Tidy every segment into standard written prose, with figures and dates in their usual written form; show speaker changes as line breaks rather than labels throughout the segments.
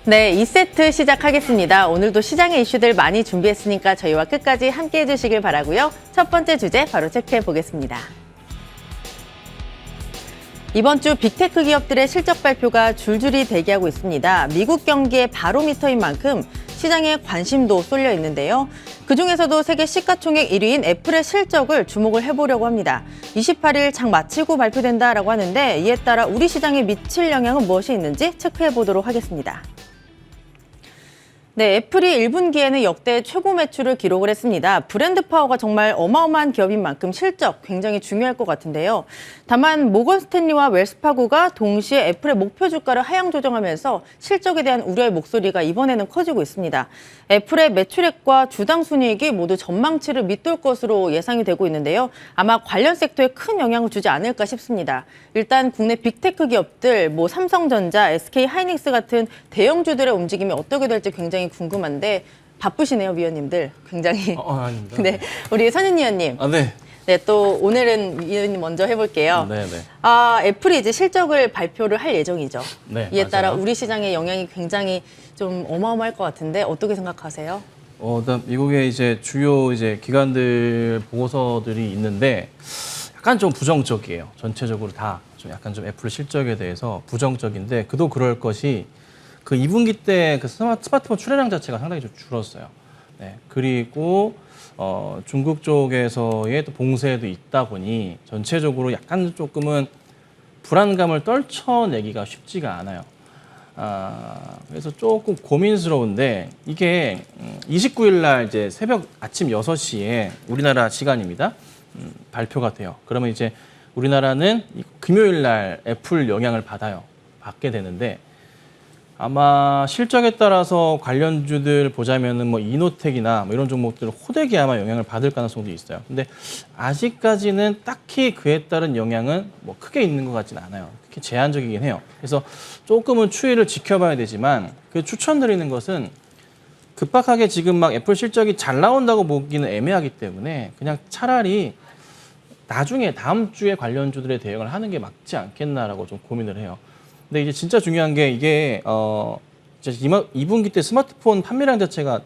네, 2세트 시작하겠습니다. 오늘도 시장의 이슈들 많이 준비했으니까 저희와 끝까지 함께해 주시길 바라고요. 첫 번째 주제 바로 체크해 보겠습니다. 이번 주 빅테크 기업들의 실적 발표가 줄줄이 대기하고 있습니다. 미국 경기의 바로미터인 만큼 시장에 관심도 쏠려 있는데요. 그중에서도 세계 시가총액 1위인 애플의 실적을 주목을 해보려고 합니다. 28일 장 마치고 발표된다라고 하는데 이에 따라 우리 시장에 미칠 영향은 무엇이 있는지 체크해 보도록 하겠습니다. 네, 애플이 1분기에는 역대 최고 매출을 기록을 했습니다. 브랜드 파워가 정말 어마어마한 기업인 만큼 실적 굉장히 중요할 것 같은데요. 다만 모건 스탠리와 웰스파고가 동시에 애플의 목표 주가를 하향 조정하면서 실적에 대한 우려의 목소리가 이번에는 커지고 있습니다. 애플의 매출액과 주당 순이익이 모두 전망치를 밑돌 것으로 예상이 되고 있는데요. 아마 관련 섹터에 큰 영향을 주지 않을까 싶습니다. 일단 국내 빅테크 기업들, 삼성전자, SK하이닉스 같은 대형주들의 움직임이 어떻게 될지 굉장히 궁금한데 바쁘시네요, 위원님들. 굉장히.
아닙니다.
네, 우리 선윤 위원님.
네.
네, 또 오늘은 위원님 먼저 해볼게요.
네.
애플이 이제 실적을 발표를 할 예정이죠.
네,
이에 따라
맞아요.
우리 시장의 영향이 굉장히 좀 어마어마할 것 같은데 어떻게 생각하세요?
일단 미국의 이제 주요 기관들 보고서들이 있는데 약간 좀 부정적이에요. 전체적으로 다 좀 약간 좀 애플 실적에 대해서 부정적인데 그도 그럴 것이 그 2분기 때 그 스마트폰 출하량 자체가 상당히 좀 줄었어요. 네. 그리고 중국 쪽에서의 또 봉쇄도 있다 보니 전체적으로 약간 조금은 불안감을 떨쳐내기가 쉽지가 않아요. 그래서 조금 고민스러운데 이게 29일 날 이제 새벽 아침 6시에 우리나라 시간입니다. 발표가 돼요. 그러면 이제 우리나라는 금요일 날 애플 영향을 받게 되는데 아마 실적에 따라서 관련주들 보자면은 이노텍이나 이런 종목들 호되게 아마 영향을 받을 가능성도 있어요. 근데 아직까지는 딱히 그에 따른 영향은 크게 있는 것 같지는 않아요. 그렇게 제한적이긴 해요. 그래서 조금은 추이를 지켜봐야 되지만 그 추천드리는 것은 급박하게 지금 애플 실적이 잘 나온다고 보기는 애매하기 때문에 그냥 차라리 나중에 다음 주에 관련주들의 대응을 하는 게 맞지 않겠나라고 좀 고민을 해요. 근데 이제 진짜 중요한 게 이게 2분기 때 스마트폰 판매량 자체가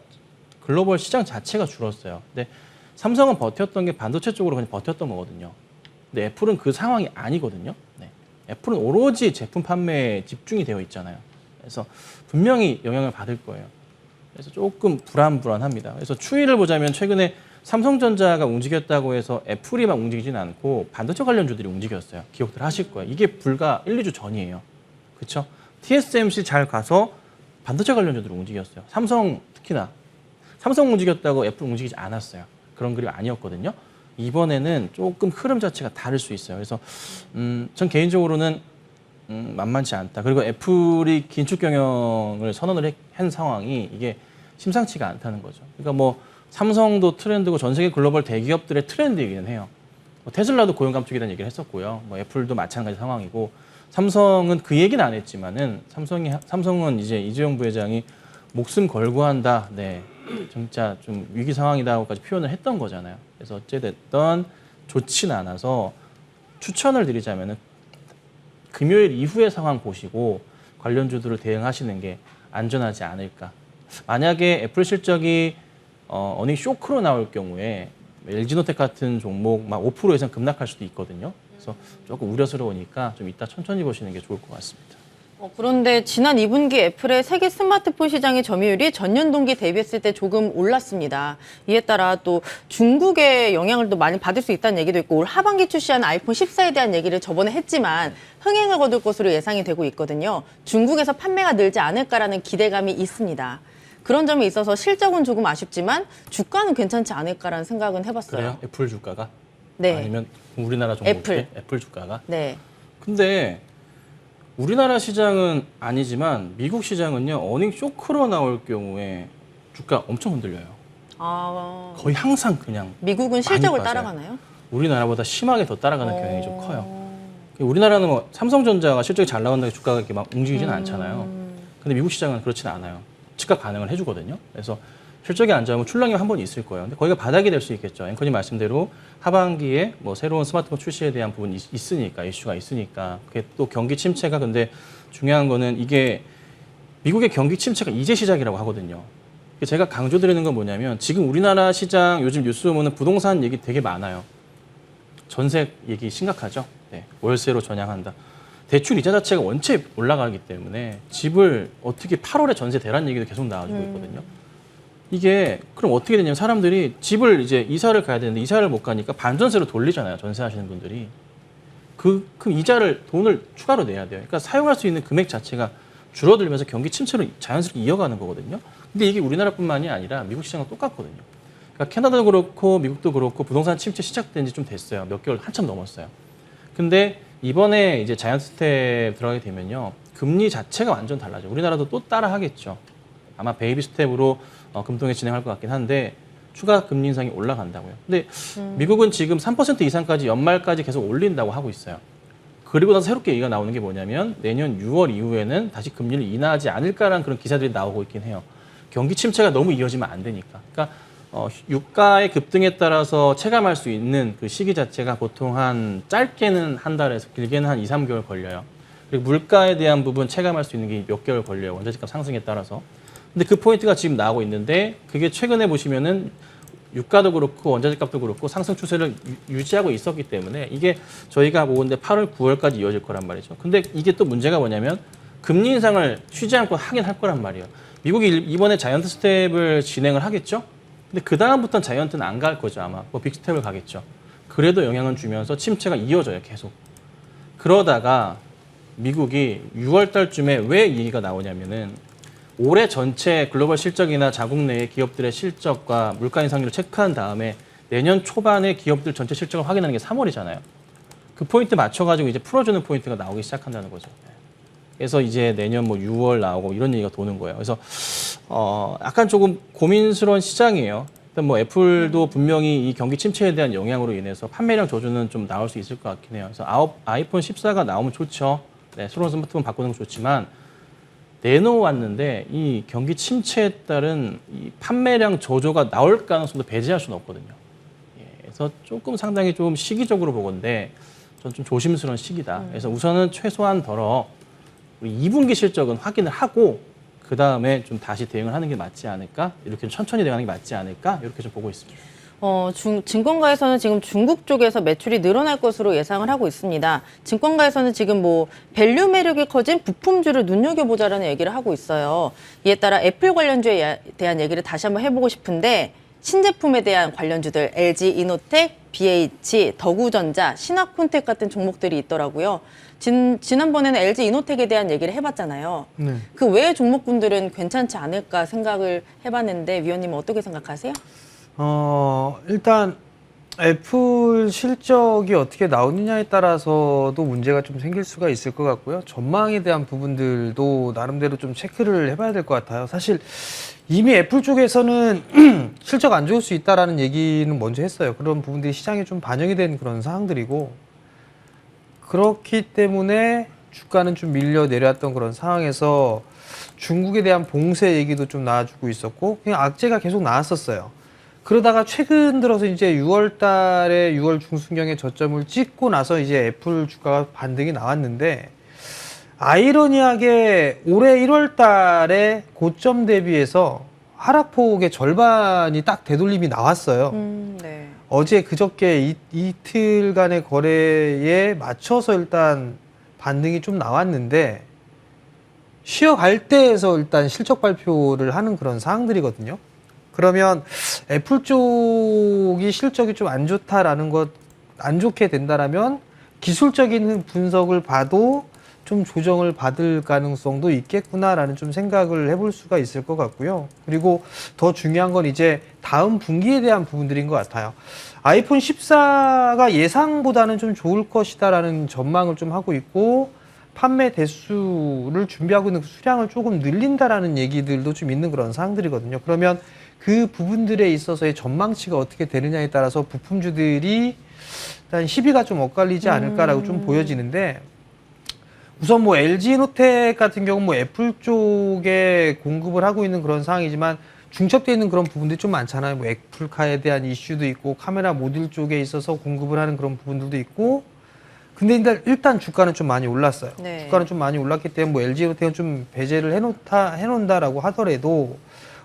글로벌 시장 자체가 줄었어요. 근데 삼성은 버텼던 게 반도체 쪽으로 그냥 버텼던 거거든요. 근데 애플은 그 상황이 아니거든요. 네. 애플은 오로지 제품 판매에 집중이 되어 있잖아요. 그래서 분명히 영향을 받을 거예요. 그래서 조금 불안합니다. 그래서 추이를 보자면 최근에 삼성전자가 움직였다고 해서 애플이 막 움직이지는 않고 반도체 관련주들이 움직였어요. 기억들 하실 거예요. 이게 불과 1, 2주 전이에요. 그렇죠? TSMC 잘 가서 반도체 관련주들이 움직였어요. 삼성 특히나. 삼성 움직였다고 애플 움직이지 않았어요. 그런 그림 아니었거든요. 이번에는 조금 흐름 자체가 다를 수 있어요. 그래서 전 개인적으로는 만만치 않다. 그리고 애플이 긴축 경영을 선언을 한 상황이 이게 심상치가 않다는 거죠. 그러니까 삼성도 트렌드고 전 세계 글로벌 대기업들의 트렌드이기는 해요. 테슬라도 고용 감축이라는 얘기를 했었고요. 애플도 마찬가지 상황이고 삼성은 그 얘기는 안 했지만은 삼성은 이제 이재용 부회장이 목숨 걸고 한다. 네, 진짜 좀 위기 상황이다고까지 표현을 했던 거잖아요. 그래서 어찌됐든 좋지는 않아서 추천을 드리자면은 금요일 이후의 상황 보시고 관련주들을 대응하시는 게 안전하지 않을까. 만약에 애플 실적이 어닝 쇼크로 나올 경우에 LG노텍 같은 종목 막 5% 이상 급락할 수도 있거든요. 그래서 조금 우려스러우니까 좀 이따 천천히 보시는 게 좋을 것 같습니다.
그런데 지난 2분기 애플의 세계 스마트폰 시장의 점유율이 전년 동기 대비했을 때 조금 올랐습니다. 이에 따라 또 중국의 영향을 또 많이 받을 수 있다는 얘기도 있고 올 하반기 출시한 아이폰 14에 대한 얘기를 저번에 했지만 흥행을 거둘 것으로 예상이 되고 있거든요. 중국에서 판매가 늘지 않을까라는 기대감이 있습니다. 그런 점이 있어서 실적은 조금 아쉽지만 주가는 괜찮지 않을까라는 생각은 해봤어요.
그래요? 애플 주가가?
네.
아니면 우리나라 종목 애플 주가가?
네.
근데 우리나라 시장은 아니지만 미국 시장은요. 어닝 쇼크로 나올 경우에 주가 엄청 흔들려요. 거의 항상 그냥
미국은 실적을
많이 빠져요.
따라가나요?
우리나라보다 심하게 더 따라가는 경향이 좀 커요. 우리나라는 삼성전자가 실적이 잘 나간다고 주가가 이렇게 막 움직이지는 않잖아요. 근데 미국 시장은 그렇지는 않아요. 즉각 반응을 해주거든요. 그래서 실적이 안 좋으면 출렁이 한 번 있을 거예요. 근데 거기가 바닥이 될 수 있겠죠. 앵커님 말씀대로 하반기에 새로운 스마트폰 출시에 대한 부분이 있으니까, 이슈가 있으니까. 그게 또 경기 침체가 근데 중요한 거는 이게 미국의 경기 침체가 이제 시작이라고 하거든요. 제가 강조드리는 건 뭐냐면 지금 우리나라 시장 요즘 뉴스 보면 부동산 얘기 되게 많아요. 전세 얘기 심각하죠. 네, 월세로 전향한다. 대출 이자 자체가 원체 올라가기 때문에 집을 어떻게 8월에 전세 대란 얘기도 계속 나와주고 있거든요. 이게 그럼 어떻게 되냐면 사람들이 집을 이제 이사를 가야 되는데 이사를 못 가니까 반전세로 돌리잖아요. 전세하시는 분들이. 그 이자를 돈을 추가로 내야 돼요. 그러니까 사용할 수 있는 금액 자체가 줄어들면서 경기 침체로 자연스럽게 이어가는 거거든요. 근데 이게 우리나라뿐만이 아니라 미국 시장은 똑같거든요. 그러니까 캐나다도 그렇고 미국도 그렇고 부동산 침체 시작된 지 좀 됐어요. 몇 개월 한참 넘었어요. 근데 이번에 이제 자이언트 스텝 들어가게 되면요. 금리 자체가 완전 달라져요. 우리나라도 또 따라 하겠죠. 아마 베이비 스텝으로 금통에 진행할 것 같긴 한데 추가 금리 인상이 올라간다고요. 근데 미국은 지금 3% 이상까지 연말까지 계속 올린다고 하고 있어요. 그리고 나서 새롭게 얘기가 나오는 게 뭐냐면 내년 6월 이후에는 다시 금리를 인하하지 않을까라는 그런 기사들이 나오고 있긴 해요. 경기 침체가 너무 이어지면 안 되니까. 그러니까 유가의 급등에 따라서 체감할 수 있는 그 시기 자체가 보통 한 짧게는 한 달에서 길게는 한 2, 3개월 걸려요. 그리고 물가에 대한 부분 체감할 수 있는 게 몇 개월 걸려요. 원자재값 상승에 따라서. 근데 그 포인트가 지금 나오고 있는데 그게 최근에 보시면은 유가도 그렇고 원자재값도 그렇고 상승 추세를 유지하고 있었기 때문에 이게 저희가 보는데 8월, 9월까지 이어질 거란 말이죠. 근데 이게 또 문제가 뭐냐면 금리 인상을 쉬지 않고 하긴 할 거란 말이에요. 미국이 이번에 자이언트 스텝을 진행을 하겠죠? 근데 그 다음부터는 자이언트는 안 갈 거죠, 아마. 뭐 빅스텝을 가겠죠. 그래도 영향을 주면서 침체가 이어져요, 계속. 그러다가 미국이 6월 달쯤에 왜 이 얘기가 나오냐면은 올해 전체 글로벌 실적이나 자국 내의 기업들의 실적과 물가 인상률을 체크한 다음에 내년 초반에 기업들 전체 실적을 확인하는 게 3월이잖아요. 그 포인트 맞춰가지고 이제 풀어주는 포인트가 나오기 시작한다는 거죠. 그래서 이제 내년 뭐 6월 나오고 이런 얘기가 도는 거예요. 그래서 약간 조금 고민스러운 시장이에요. 일단 뭐 애플도 분명히 이 경기 침체에 대한 영향으로 인해서 판매량 저주는 좀 나올 수 있을 것 같긴 해요. 그래서 아이폰 14가 나오면 좋죠. 네, 새로운 스마트폰 바꾸는 거 좋지만 내놓았는데 이 경기 침체에 따른 이 판매량 저조가 나올 가능성도 배제할 수는 없거든요. 예, 그래서 조금 상당히 좀 시기적으로 보건데 전 좀 조심스러운 시기다. 그래서 우선은 최소한 우리 2분기 실적은 확인을 하고 그 다음에 좀 다시 대응을 하는 게 맞지 않을까? 이렇게 천천히 대응하는 게 맞지 않을까? 이렇게 좀 보고 있습니다.
증권가에서는 지금 중국 쪽에서 매출이 늘어날 것으로 예상을 하고 있습니다. 증권가에서는 지금 뭐 밸류 매력이 커진 부품주를 눈여겨보자라는 얘기를 하고 있어요. 이에 따라 애플 관련주에 대한 얘기를 다시 한번 해보고 싶은데 신제품에 대한 관련주들 LG 이노텍, BH, 더구전자, 신화콘텍 같은 종목들이 있더라고요. 지난번에는 LG 이노텍에 대한 얘기를 해봤잖아요. 네. 그 외의 종목군들은 괜찮지 않을까 생각을 해봤는데 위원님은 어떻게 생각하세요?
일단 애플 실적이 어떻게 나오느냐에 따라서도 문제가 좀 생길 수가 있을 것 같고요. 전망에 대한 부분들도 나름대로 좀 체크를 해봐야 될 것 같아요. 사실 이미 애플 쪽에서는 실적 안 좋을 수 있다라는 얘기는 먼저 했어요. 그런 부분들이 시장에 좀 반영이 된 그런 상황들이고, 그렇기 때문에 주가는 좀 밀려 내려왔던 그런 상황에서 중국에 대한 봉쇄 얘기도 좀 나와주고 있었고, 그냥 악재가 계속 나왔었어요. 그러다가 최근 들어서 이제 6월 달에 6월 중순경에 저점을 찍고 나서 이제 애플 주가가 반등이 나왔는데, 아이러니하게 올해 1월 달에 고점 대비해서 하락폭의 절반이 딱 되돌림이 나왔어요. 네. 어제 그저께 이틀간의 거래에 맞춰서 일단 반등이 좀 나왔는데, 쉬어갈 때에서 일단 실적 발표를 하는 그런 상황들이거든요. 그러면 애플 쪽이 실적이 좀 안 좋다라는 것, 안 좋게 된다라면 기술적인 분석을 봐도 좀 조정을 받을 가능성도 있겠구나라는 좀 생각을 해볼 수가 있을 것 같고요. 그리고 더 중요한 건 이제 다음 분기에 대한 부분들인 것 같아요. 아이폰 14가 예상보다는 좀 좋을 것이다라는 전망을 좀 하고 있고, 판매 대수를 준비하고 있는 수량을 조금 늘린다라는 얘기들도 좀 있는 그런 사항들이거든요. 그러면 그 부분들에 있어서의 전망치가 어떻게 되느냐에 따라서 부품주들이 일단 시비가 좀 엇갈리지 않을까라고 좀 보여지는데, 우선 뭐 LG노텍 같은 경우 뭐 애플 쪽에 공급을 하고 있는 그런 상황이지만 중첩되어 있는 그런 부분들이 좀 많잖아요. 뭐 애플카에 대한 이슈도 있고, 카메라 모듈 쪽에 있어서 공급을 하는 그런 부분들도 있고, 근데 일단 주가는 좀 많이 올랐어요.
네.
주가는 좀 많이 올랐기 때문에 뭐 LG에너텍은 좀 배제를 해놓는다라고 하더라도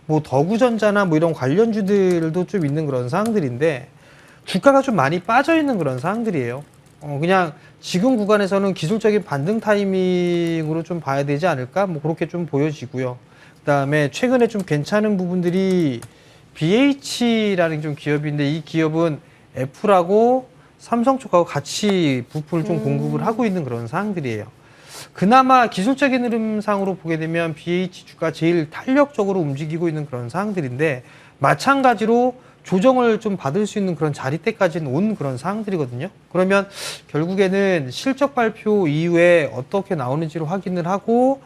뭐 더구전자나 뭐 이런 관련주들도 좀 있는 그런 상황들인데 주가가 좀 많이 빠져 있는 그런 상황들이에요. 그냥 지금 구간에서는 기술적인 반등 타이밍으로 좀 봐야 되지 않을까? 뭐 그렇게 좀 보여지고요. 그다음에 최근에 좀 괜찮은 부분들이 BH라는 좀 기업인데 이 기업은 애플하고 삼성 쪽하고 같이 부품을 좀 공급을 하고 있는 그런 상황들이에요. 그나마 기술적인 흐름상으로 보게 되면 BH 주가 제일 탄력적으로 움직이고 있는 그런 상황들인데 마찬가지로 조정을 좀 받을 수 있는 그런 자리대까지는 온 그런 상황들이거든요. 그러면 결국에는 실적 발표 이후에 어떻게 나오는지를 확인을 하고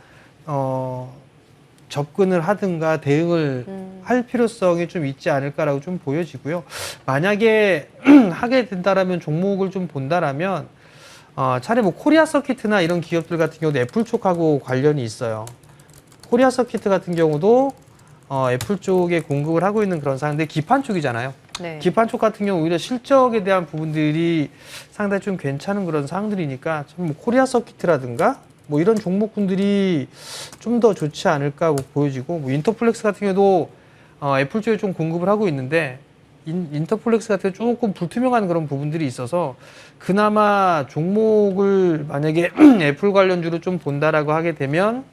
접근을 하든가 대응을 할 필요성이 좀 있지 않을까라고 좀 보여지고요. 만약에 하게 된다라면 종목을 좀 본다라면 차라리 뭐 코리아 서키트나 이런 기업들 같은 경우도 애플 쪽하고 관련이 있어요. 코리아 서키트 같은 경우도 애플 쪽에 공급을 하고 있는 그런 상황인데 기판 쪽이잖아요.
네.
기판 쪽 같은 경우 오히려 실적에 대한 부분들이 상당히 좀 괜찮은 그런 상황들이니까 좀 뭐 코리아 서키트라든가 뭐 이런 종목군들이 좀 더 좋지 않을까 보여지고 뭐 인터플렉스 같은 경우도 애플 쪽에 좀 공급을 하고 있는데 인터플렉스 같은 경우 조금 불투명한 그런 부분들이 있어서 그나마 종목을 만약에 애플 관련주로 좀 본다라고 하게 되면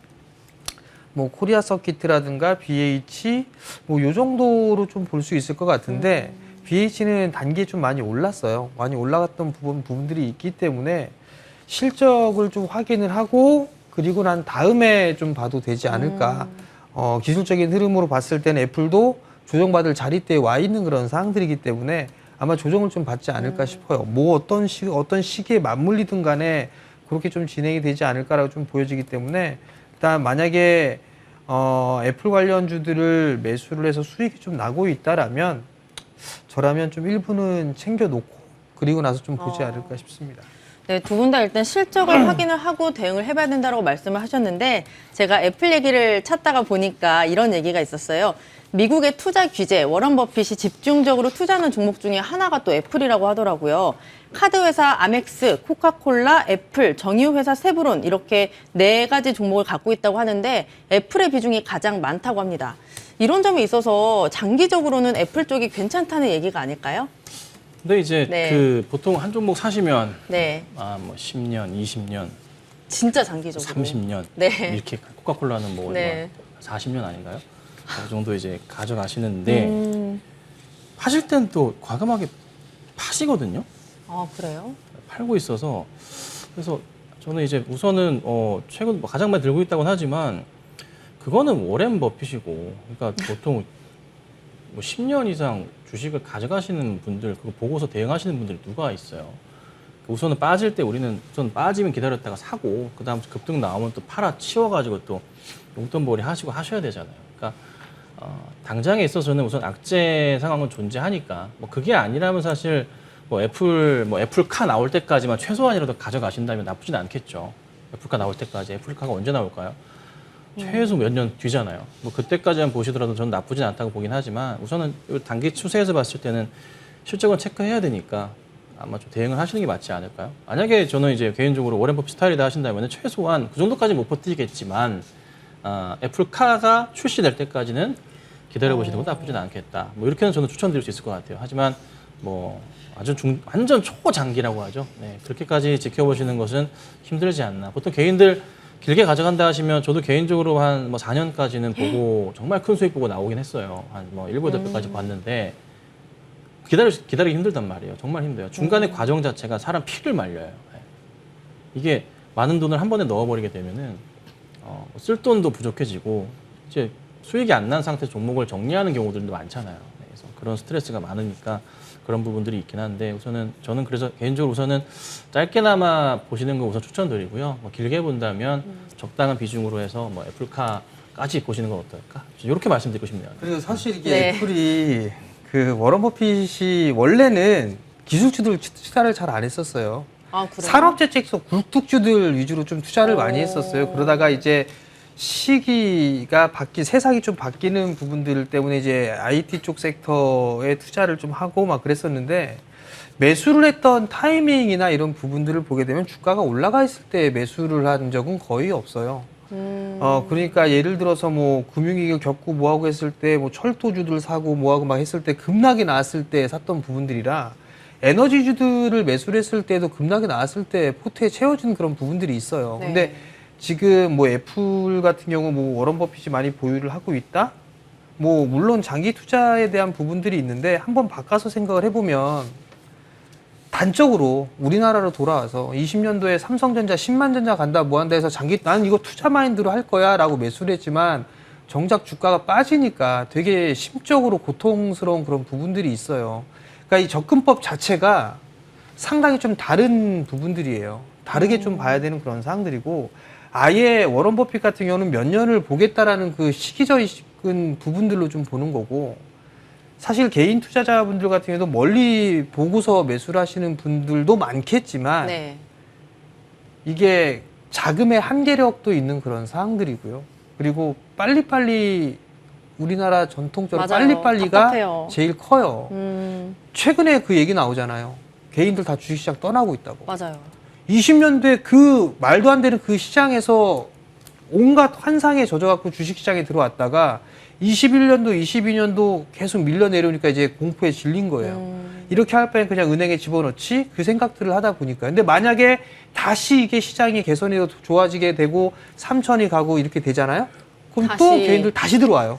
뭐 코리아 서키트라든가 BH 뭐 요 정도로 좀 볼 수 있을 것 같은데 BH는 단기에 좀 많이 올랐어요. 많이 올라갔던 부분들이 있기 때문에 실적을 좀 확인을 하고 그리고 난 다음에 좀 봐도 되지 않을까. 기술적인 흐름으로 봤을 때는 애플도 조정받을 자리대에 와 있는 그런 상황들이기 때문에 아마 조정을 좀 받지 않을까 싶어요. 뭐 어떤 시기에 맞물리든 간에 그렇게 좀 진행이 되지 않을까라고 좀 보여지기 때문에 일단 만약에 애플 관련주들을 매수를 해서 수익이 좀 나고 있다라면 저라면 좀 일부는 챙겨놓고 그리고 나서 좀 보지 않을까 싶습니다.
네, 두 분 다 일단 실적을 확인을 하고 대응을 해봐야 된다고 말씀을 하셨는데 제가 애플 얘기를 찾다가 보니까 이런 얘기가 있었어요. 미국의 투자 규제, 워런 버핏이 집중적으로 투자하는 종목 중에 하나가 또 애플이라고 하더라고요. 카드 회사 아멕스, 코카콜라, 애플, 정유 회사 세브론 이렇게 4가지 종목을 갖고 있다고 하는데 애플의 비중이 가장 많다고 합니다. 이런 점이 있어서 장기적으로는 애플 쪽이 괜찮다는 얘기가 아닐까요?
근데 이제
네.
그 보통 한 종목 사시면
네,
뭐 10년, 20년,
진짜 장기적으로.
30년
네.
이렇게 코카콜라는 뭐
네.
40년 아닌가요? 그 정도 이제 가져가시는데 파실 땐 또 과감하게 파시거든요.
아, 그래요?
팔고 있어서 그래서 저는 이제 우선은 최근 뭐 가장 많이 들고 있다고는 하지만 그거는 워렌 버핏이고 그러니까 보통 뭐 10년 이상 주식을 가져가시는 분들 그거 보고서 대응하시는 분들이 누가 있어요. 우선은 빠질 때 우리는 우선 빠지면 기다렸다가 사고 그다음 급등 나오면 또 팔아 치워가지고 또 용돈벌이 하시고 하셔야 되잖아요. 그러니까 당장에 있어서는 우선 악재 상황은 존재하니까 뭐 그게 아니라면 사실 뭐 애플카 나올 때까지만 최소한이라도 가져가신다면 나쁘진 않겠죠. 애플카 나올 때까지 애플카가 언제 나올까요? 최소 몇 년 뒤잖아요. 뭐 그때까지만 보시더라도 저는 나쁘진 않다고 보긴 하지만 우선은 단기 추세에서 봤을 때는 실적은 체크해야 되니까 아마 좀 대응을 하시는 게 맞지 않을까요? 만약에 저는 이제 개인적으로 워렌 버핏 스타일이다 하신다면 최소한 그 정도까지 못 버티겠지만 애플카가 출시될 때까지는 기다려보시는 것도 나쁘진 않겠다. 뭐 이렇게는 저는 추천드릴 수 있을 것 같아요. 하지만 뭐 완전 초장기라고 하죠. 네, 그렇게까지 지켜보시는 것은 힘들지 않나. 보통 개인들 길게 가져간다 하시면 저도 개인적으로 한 뭐 4년까지는 보고 정말 큰 수익 보고 나오긴 했어요. 한 뭐 7, 8배까지 봤는데 기다리기 힘들단 말이에요. 정말 힘들어요. 중간에 과정 자체가 사람 피를 말려요. 네. 이게 많은 돈을 한 번에 넣어버리게 되면은 쓸 돈도 부족해지고 이제 수익이 안 난 상태 종목을 정리하는 경우들도 많잖아요. 네, 그래서 그런 스트레스가 많으니까 그런 부분들이 있긴 한데 저는 그래서 개인적으로 우선은 짧게나마 보시는 거 우선 추천드리고요. 뭐 길게 본다면 적당한 비중으로 해서 뭐 애플카까지 보시는 건 어떨까? 이렇게 말씀드리고 싶네요.
그리고 사실 이게
네.
애플이 그 워런 버핏이 원래는 기술주들 투자를 잘 안 했었어요.
아, 그래요?
산업재테크에서 굴뚝주들 위주로 좀 투자를 많이 했었어요. 그러다가 이제 시기가 세상이 좀 바뀌는 부분들 때문에 이제 IT 쪽 섹터에 투자를 좀 하고 막 그랬었는데 매수를 했던 타이밍이나 이런 부분들을 보게 되면 주가가 올라가 있을 때 매수를 한 적은 거의 없어요. 그러니까 예를 들어서 뭐 금융위기 겪고 뭐하고 했을 때 뭐 철도주들 사고 뭐하고 막 했을 때 급락이 나왔을 때 샀던 부분들이라 에너지주들을 매수를 했을 때도 급락이 나왔을 때 포트에 채워지는 그런 부분들이 있어요.
네.
근데 지금 뭐 애플 같은 경우 뭐 워런 버핏이 많이 보유를 하고 있다? 뭐 물론 장기 투자에 대한 부분들이 있는데 한번 바꿔서 생각을 해보면 단적으로 우리나라로 돌아와서 20년도에 삼성전자 10만 전자 간다 뭐 한다 해서 장기 나는 이거 투자 마인드로 할 거야 라고 매수를 했지만 정작 주가가 빠지니까 되게 심적으로 고통스러운 그런 부분들이 있어요. 그러니까 이 접근법 자체가 상당히 좀 다른 부분들이에요. 다르게 좀 봐야 되는 그런 사항들이고 아예 워런 버핏 같은 경우는 몇 년을 보겠다라는 그 시기적인 부분들로 좀 보는 거고 사실 개인 투자자분들 같은 경우도 멀리 보고서 매수를 하시는 분들도 많겠지만
네.
이게 자금의 한계력도 있는 그런 사항들이고요. 그리고 빨리빨리 우리나라 전통적으로
맞아요.
빨리빨리가
답답해요.
제일 커요. 최근에 그 얘기 나오잖아요. 개인들 다 주식시장 떠나고 있다고.
맞아요.
20년도에 그 말도 안 되는 그 시장에서 온갖 환상에 젖어갖고 주식시장에 들어왔다가 21년도, 22년도 계속 밀려 내려오니까 이제 공포에 질린 거예요. 이렇게 할 바엔 그냥 은행에 집어넣지 그 생각들을 하다 보니까. 근데 만약에 다시 이게 시장이 개선이 더 좋아지게 되고 3천이 가고 이렇게 되잖아요. 그럼 또
다시.
개인들 다시 들어와요.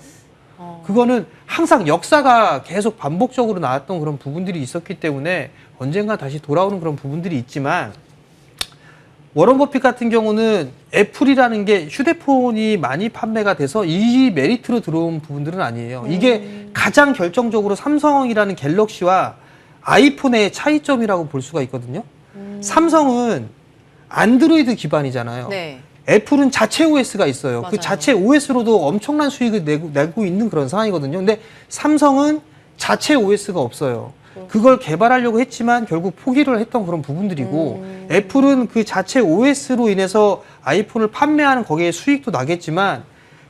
그거는 항상 역사가 계속 반복적으로 나왔던 그런 부분들이 있었기 때문에 언젠가 다시 돌아오는 그런 부분들이 있지만 워런 버핏 같은 경우는 애플이라는 게 휴대폰이 많이 판매가 돼서 이 메리트로 들어온 부분들은 아니에요. 이게 가장 결정적으로 삼성이라는 갤럭시와 아이폰의 차이점이라고 볼 수가 있거든요. 삼성은 안드로이드 기반이잖아요.
네.
애플은 자체 OS가 있어요.
맞아요.
그 자체 OS로도 엄청난 수익을 내고 있는 그런 상황이거든요. 근데 삼성은 자체 OS가 없어요. 그걸 개발하려고 했지만 결국 포기를 했던 그런 부분들이고 애플은 그 자체 OS로 인해서 아이폰을 판매하는 거기에 수익도 나겠지만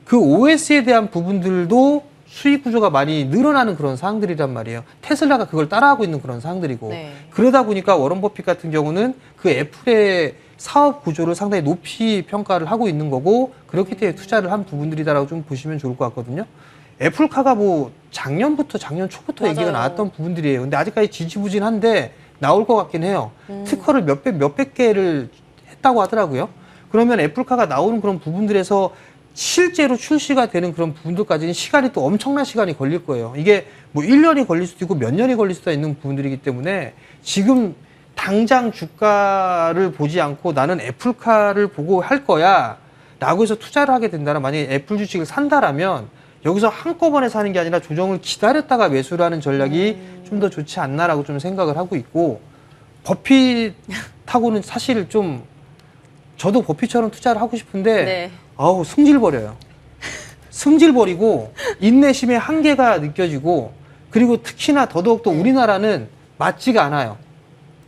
그 OS에 대한 부분들도 수익 구조가 많이 늘어나는 그런 상황들이란 말이에요. 테슬라가 그걸 따라하고 있는 그런 상황들이고
네.
그러다 보니까 워런 버핏 같은 경우는 그 애플의 사업 구조를 상당히 높이 평가를 하고 있는 거고 그렇기 때문에 투자를 한 부분들이다라고 좀 보시면 좋을 것 같거든요. 애플카가 뭐 작년 초부터
맞아요.
얘기가 나왔던 부분들이에요. 근데 아직까지 지지부진한데 나올 것 같긴 해요. 특허를 몇백 개를 했다고 하더라고요. 그러면 애플카가 나오는 그런 부분들에서 실제로 출시가 되는 그런 부분들까지는 시간이 또 엄청난 시간이 걸릴 거예요. 이게 뭐 1년이 걸릴 수도 있고 몇 년이 걸릴 수도 있는 부분들이기 때문에 지금 당장 주가를 보지 않고 나는 애플카를 보고 할 거야 라고 해서 투자를 하게 된다면 만약에 애플 주식을 산다라면 여기서 한꺼번에 사는 게 아니라 조정을 기다렸다가 매수를 하는 전략이 좀 더 좋지 않나라고 좀 생각을 하고 있고 버핏하고는 사실 좀 저도 버핏처럼 투자를 하고 싶은데
네.
아우 승질버려요. 승질버리고 인내심의 한계가 느껴지고 그리고 특히나 더더욱더 우리나라는 맞지가 않아요.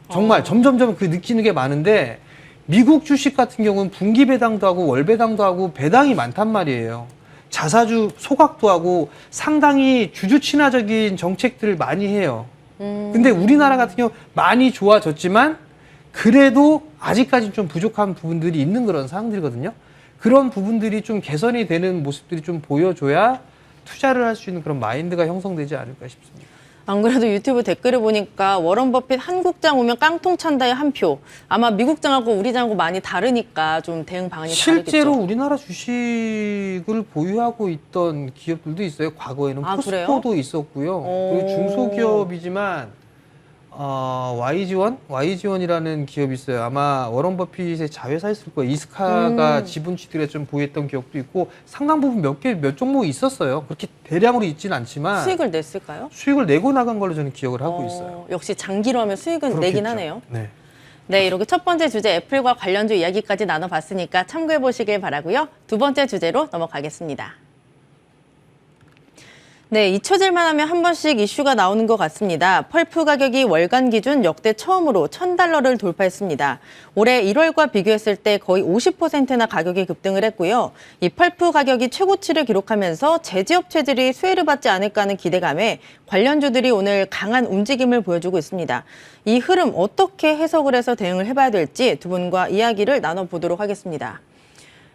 정말 점점점 그 느끼는 게 많은데 미국 주식 같은 경우는 분기 배당도 하고 월 배당도 하고 배당이 많단 말이에요. 자사주 소각도 하고 상당히 주주 친화적인 정책들을 많이 해요. 근데 우리나라 같은 경우 많이 좋아졌지만 그래도 아직까지 좀 부족한 부분들이 있는 그런 상황들이거든요. 그런 부분들이 좀 개선이 되는 모습들이 좀 보여줘야 투자를 할 수 있는 그런 마인드가 형성되지 않을까 싶습니다.
안 그래도 유튜브 댓글을 보니까 워런 버핏 한국장 오면 깡통 찬다의 한 표. 아마 미국장하고 우리장하고 많이 다르니까 좀 대응 방안이
실제로
다르겠죠.
우리나라 주식을 보유하고 있던 기업들도 있어요. 과거에는
아,
포스코도
그래요?
있었고요.
오.
그리고 중소기업이지만 YG원이라는 기업이 있어요. 아마 워런 버핏의 자회사였을 거예요. 이스카가 지분취득에 좀 보유했던 기업도 있고 상당 부분 몇 종목이 있었어요. 그렇게 대량으로 있지는 않지만
수익을 냈을까요?
수익을 내고 나간 걸로 저는 기억을 하고 있어요.
역시 장기로 하면 수익은
그렇겠죠.
내긴 하네요.
네.
네, 이렇게 첫 번째 주제 애플과 관련주 이야기까지 나눠봤으니까 참고해 보시길 바라고요. 두 번째 주제로 넘어가겠습니다. 네, 잊혀질만 하면 한 번씩 이슈가 나오는 것 같습니다. 펄프 가격이 월간 기준 역대 처음으로 $1,000를 돌파했습니다. 올해 1월과 비교했을 때 거의 50%나 가격이 급등을 했고요. 이 펄프 가격이 최고치를 기록하면서 제지업체들이 수혜를 받지 않을까 하는 기대감에 관련주들이 오늘 강한 움직임을 보여주고 있습니다. 이 흐름 어떻게 해석을 해서 대응을 해봐야 될지 두 분과 이야기를 나눠보도록 하겠습니다.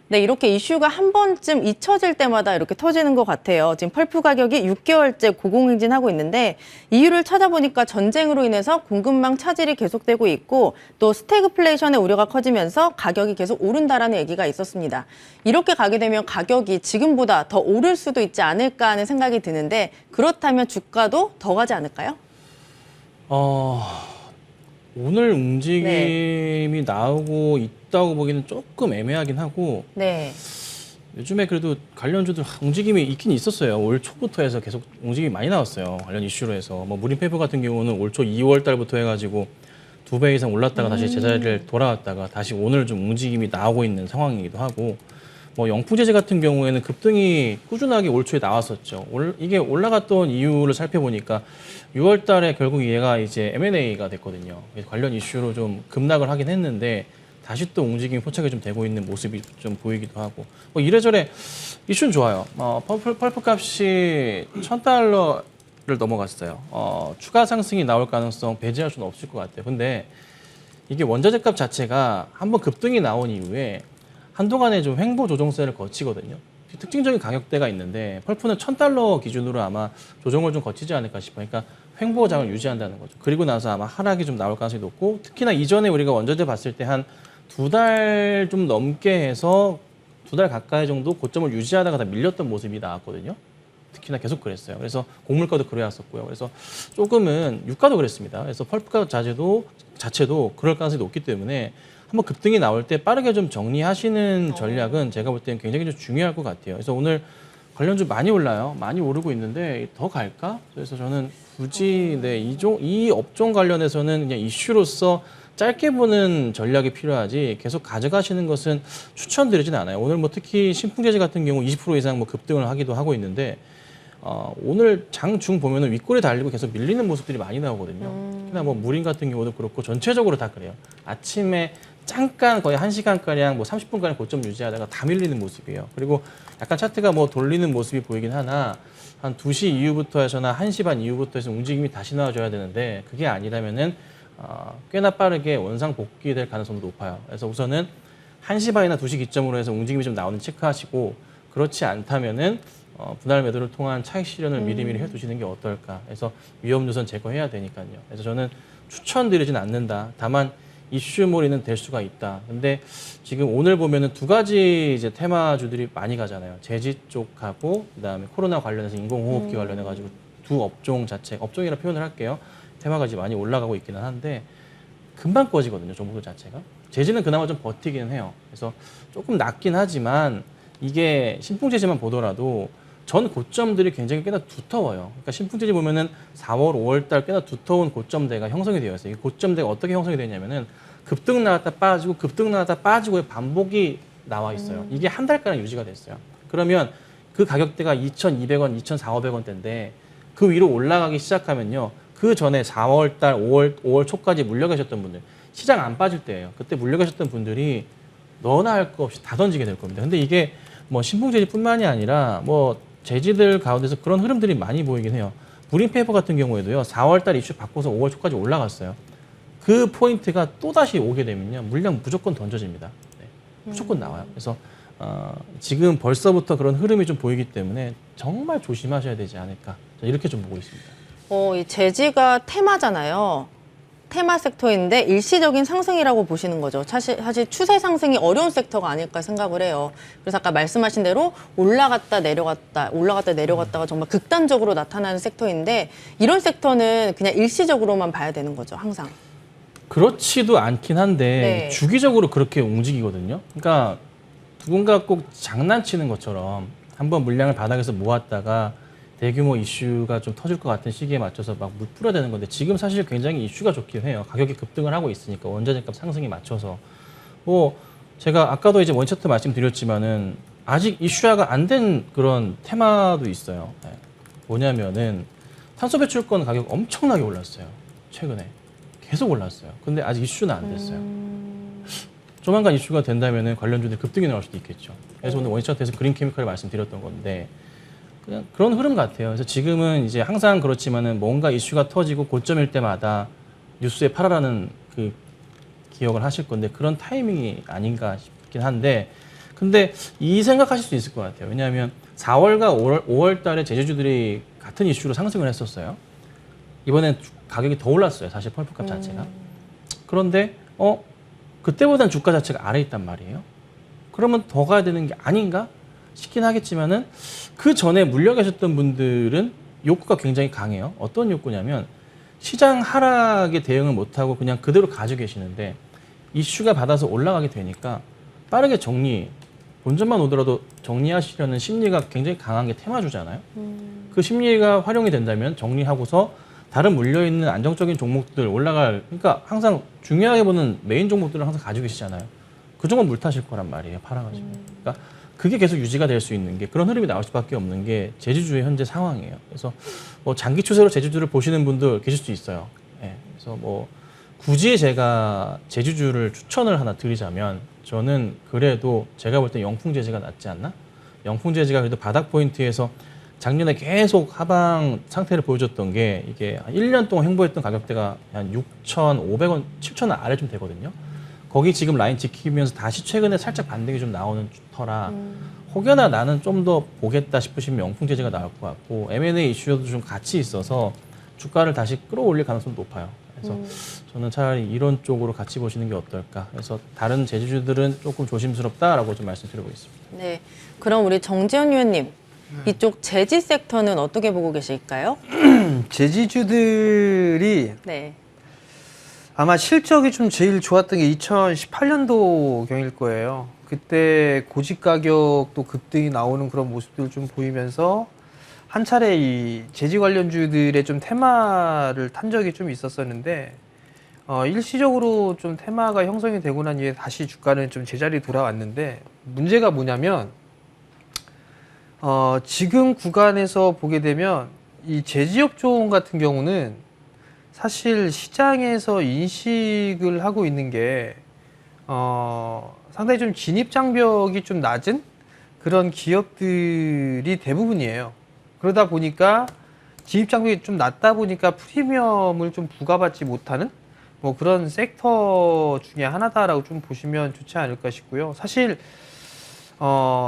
네, 이렇게 이슈가 한 번쯤 잊혀질 때마다 이렇게 터지는 것 같아요. 지금 펄프 가격이 6개월째 고공행진하고 있는데 이유를 찾아보니까 전쟁으로 인해서 공급망 차질이 계속되고 있고 또 스태그플레이션의 우려가 커지면서 가격이 계속 오른다라는 얘기가 있었습니다. 이렇게 가게 되면 가격이 지금보다 더 오를 수도 있지 않을까 하는 생각이 드는데 그렇다면 주가도 더 가지 않을까요?
오늘 움직임이 나오고 있다고 보기는 조금 애매하긴 하고
네.
요즘에 그래도 관련주들 움직임이 있긴 있었어요. 올 초부터 해서 계속 움직임이 많이 나왔어요. 관련 이슈로 해서. 뭐 무림페이퍼 같은 경우는 올 초 2월 달부터 해가지고 2배 이상 올랐다가 다시 제자리를 돌아왔다가 다시 오늘 좀 움직임이 나오고 있는 상황이기도 하고 뭐 영풍제재 같은 경우에는 급등이 꾸준하게 올 초에 나왔었죠. 이게 올라갔던 이유를 살펴보니까 6월 달에 결국 얘가 이제 M&A가 됐거든요. 관련 이슈로 좀 급락을 하긴 했는데 다시 또 움직임이 포착이 좀 되고 있는 모습이 좀 보이기도 하고 뭐 이래저래 이슈는 좋아요. 펄프 값이 $1,000를 넘어갔어요. 추가 상승이 나올 가능성 배제할 수는 없을 것 같아요. 근데 이게 원자재 값 자체가 한번 급등이 나온 이후에 한동안에 좀 횡보 조정세를 거치거든요. 특징적인 가격대가 있는데 펄프는 $1,000 기준으로 아마 조정을 좀 거치지 않을까 싶어요. 그러니까 횡보장을 유지한다는 거죠. 그리고 나서 아마 하락이 좀 나올 가능성이 높고 특히나 이전에 우리가 원자재 봤을 때 한 2달 좀 넘게 해서 2달 가까이 정도 고점을 유지하다가 다 밀렸던 모습이 나왔거든요. 특히나 계속 그랬어요. 그래서 곡물가도 그래왔었고요. 그래서 조금은 유가도 그랬습니다. 그래서 펄프 자체도 그럴 가능성이 높기 때문에 한번 급등이 나올 때 빠르게 좀 정리하시는 전략은 제가 볼 때는 굉장히 좀 중요할 것 같아요. 그래서 오늘 관련주 많이 올라요. 많이 오르고 있는데 더 갈까? 그래서 저는 굳이 이 업종 관련해서는 그냥 이슈로서 짧게 보는 전략이 필요하지 계속 가져가시는 것은 추천드리진 않아요. 오늘 뭐 특히 신풍제재 같은 경우 20% 이상 뭐 급등을 하기도 하고 있는데 오늘 장중 보면은 윗골이 달리고 계속 밀리는 모습들이 많이 나오거든요. 특히나 뭐 무림 같은 경우도 그렇고 전체적으로 다 그래요. 아침에 잠깐 거의 1시간가량 뭐 30분가량 고점 유지하다가 다 밀리는 모습이에요. 그리고 약간 차트가 뭐 돌리는 모습이 보이긴 하나 한 2시 이후부터 해서나 1시 반 이후부터 해서 움직임이 다시 나와줘야 되는데 그게 아니라면은 꽤나 빠르게 원상 복귀될 가능성도 높아요. 그래서 우선은 1시 반이나 2시 기점으로 해서 움직임이 좀 나오는 체크하시고 그렇지 않다면은 분할 매도를 통한 차익 실현을 미리미리 해두시는 게 어떨까. 그래서 위험 요소는 제거해야 되니까요. 그래서 저는 추천드리진 않는다. 다만 이슈몰이는 될 수가 있다. 근데 지금 오늘 보면은 두 가지 이제 테마주들이 많이 가잖아요. 제지 쪽하고 그다음에 코로나 관련해서 인공호흡기 관련해 가지고 두 업종 자체, 업종이라 표현을 할게요. 테마가 이제 많이 올라가고 있기는 한데 금방 꺼지거든요. 종목 자체가. 제지는 그나마 좀 버티기는 해요. 그래서 조금 낮긴 하지만 이게 신풍제지만 보더라도 전 고점들이 굉장히 꽤나 두터워요. 그러니까 신풍제지 보면은 4월, 5월 달 꽤나 두터운 고점대가 형성이 되어 있어요. 이 고점대가 어떻게 형성이 되냐면은 급등 나왔다 빠지고 급등 나왔다 빠지고의 반복이 나와 있어요. 이게 한 달가량 유지가 됐어요. 그러면 그 가격대가 2,200원, 2,400원대인데 그 위로 올라가기 시작하면요. 그 전에 4월 달, 5월 초까지 물려 계셨던 분들, 시장 안 빠질 때예요. 그때 물려 계셨던 분들이 너나 할 거 없이 다 던지게 될 겁니다. 근데 이게 뭐 신풍제지뿐만이 아니라 뭐 제지들 가운데서 그런 흐름들이 많이 보이긴 해요. 무림페이퍼 같은 경우에도요. 4월 달 이슈 바꿔서 5월 초까지 올라갔어요. 그 포인트가 또다시 오게 되면요. 물량 무조건 던져집니다. 네, 무조건 나와요. 그래서 지금 벌써부터 그런 흐름이 좀 보이기 때문에 정말 조심하셔야 되지 않을까. 이렇게 좀 보고 있습니다.
이 제지가 테마잖아요. 테마 섹터인데 일시적인 상승이라고 보시는 거죠. 사실 추세 상승이 어려운 섹터가 아닐까 생각을 해요. 그래서 아까 말씀하신 대로 올라갔다 내려갔다가 정말 극단적으로 나타나는 섹터인데 이런 섹터는 그냥 일시적으로만 봐야 되는 거죠, 항상.
그렇지도 않긴 한데
네.
주기적으로 그렇게 움직이거든요. 그러니까 누군가 꼭 장난치는 것처럼 한번 물량을 바닥에서 모았다가 대규모 이슈가 좀 터질 것 같은 시기에 맞춰서 막 물 뿌려대는 건데 지금 사실 굉장히 이슈가 좋긴 해요. 가격이 급등을 하고 있으니까 원자재값 상승에 맞춰서 뭐 제가 아까도 이제 원차트 말씀드렸지만은 아직 이슈화가 안 된 그런 테마도 있어요. 네. 뭐냐면은 탄소 배출권 가격 엄청나게 올랐어요. 최근에 계속 올랐어요. 근데 아직 이슈는 안 됐어요. 조만간 이슈가 된다면은 관련주들이 급등이 나올 수도 있겠죠. 그래서 오늘 원시차트에서 그린 케미컬을 말씀드렸던 건데 그냥 그런 흐름 같아요. 그래서 지금은 이제 항상 그렇지만은 뭔가 이슈가 터지고 고점일 때마다 뉴스에 팔아라는 그 기억을 하실 건데 그런 타이밍이 아닌가 싶긴 한데 근데 이 생각하실 수 있을 것 같아요. 왜냐하면 4월과 5월 달에 제주주들이 같은 이슈로 상승을 했었어요. 이번엔 가격이 더 올랐어요. 사실 펄프값 자체가. 그런데 그때보다는 주가 자체가 아래에 있단 말이에요. 그러면 더 가야 되는 게 아닌가 싶긴 하겠지만은 그 전에 물려 계셨던 분들은 욕구가 굉장히 강해요. 어떤 욕구냐면 시장 하락에 대응을 못하고 그냥 그대로 가지고 계시는데 이슈가 받아서 올라가게 되니까 빠르게 정리, 본전만 오더라도 정리하시려는 심리가 굉장히 강한 게 테마주잖아요. 그 심리가 활용이 된다면 정리하고서 다른 물려있는 안정적인 종목들 올라갈, 그러니까 항상 중요하게 보는 메인 종목들을 항상 가지고 계시잖아요. 그 종목 물타실 거란 말이에요. 팔아가지고. 그러니까 그게 계속 유지가 될 수 있는 게 그런 흐름이 나올 수밖에 없는 게 제주주의 현재 상황이에요. 그래서 뭐 장기 추세로 제주주를 보시는 분들 계실 수 있어요. 네. 그래서 뭐 굳이 제가 제주주를 추천을 하나 드리자면 저는 그래도 제가 볼 때 영풍제지가 낫지 않나? 영풍제지가 그래도 바닥 포인트에서 작년에 계속 하방 상태를 보여줬던 게 이게 한 1년 동안 횡보했던 가격대가 한 6,500원, 7,000원 아래 좀 되거든요. 거기 지금 라인 지키면서 다시 최근에 살짝 반등이 좀 나오는 터라 혹여나 나는 좀 더 보겠다 싶으시면 영풍제지가 나올 것 같고 M&A 이슈도 좀 같이 있어서 주가를 다시 끌어올릴 가능성이 높아요. 그래서 저는 차라리 이런 쪽으로 같이 보시는 게 어떨까. 그래서 다른 제주주들은 조금 조심스럽다라고 좀 말씀드리고 있습니다.
네, 그럼 우리 정재현 위원님 이쪽 제지 섹터는 어떻게 보고 계실까요?
제지주들이
네.
아마 실적이 좀 제일 좋았던 게 2018년도 경일 거예요. 그때 고집 가격도 급등이 나오는 그런 모습들을 좀 보이면서 한 차례 이 제지 관련주들의 좀 테마를 탄 적이 좀 있었었는데 일시적으로 좀 테마가 형성이 되고 난 이후에 다시 주가는 좀 제자리에 돌아왔는데 문제가 뭐냐면 지금 구간에서 보게 되면 이 제지업종 같은 경우는 사실 시장에서 인식을 하고 있는 게 상당히 좀 진입 장벽이 좀 낮은 그런 기업들이 대부분이에요. 그러다 보니까 진입 장벽이 좀 낮다 보니까 프리미엄을 좀 부과받지 못하는 뭐 그런 섹터 중에 하나다라고 좀 보시면 좋지 않을까 싶고요. 사실